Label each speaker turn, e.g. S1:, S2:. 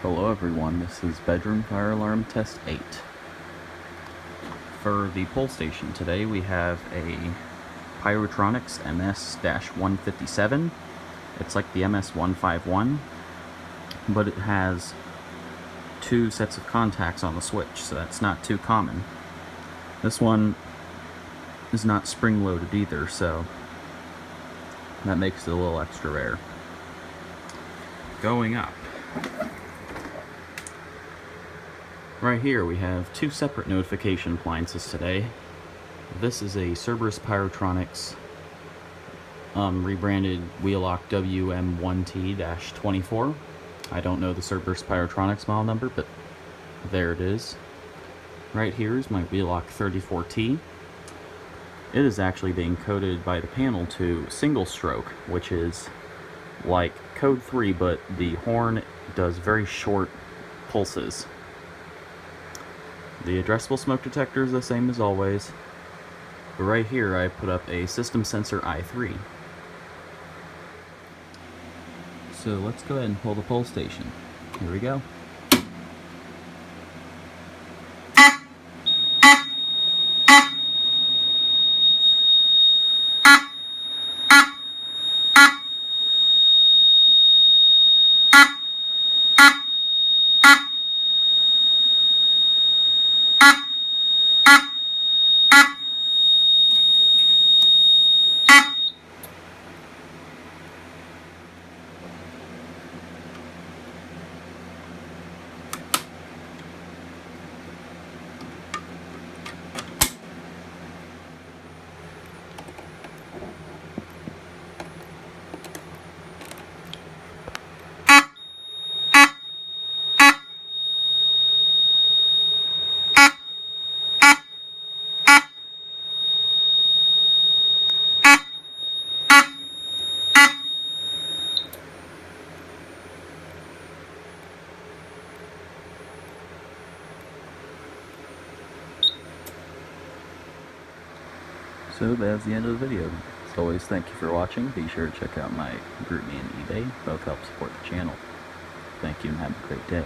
S1: Hello everyone, this is Bedroom Fire Alarm Test 8. For the pull station today we have a Pyrotronics MS-157. It's like the MS-151, but it has two sets of contacts on the switch, so that's not too common. This one is not spring-loaded either, so that makes it a little extra rare. Going up. Right here we have two separate notification appliances today. This is a Cerberus Pyrotronics rebranded Wheelock WM1T-24. I don't know the Cerberus Pyrotronics model number, but there it is. Right here is my Wheelock 34T. It is actually being coded by the panel to single stroke, which is like code 3, but the horn does very short pulses. The addressable smoke detector is the same as always, but right here I put up a system sensor i3. So let's go ahead and pull the pull station. Here we go. So that's the end of the video. As always, thank you for watching. Be sure to check out my Groupme and eBay. Both help support the channel. Thank you and have a great day.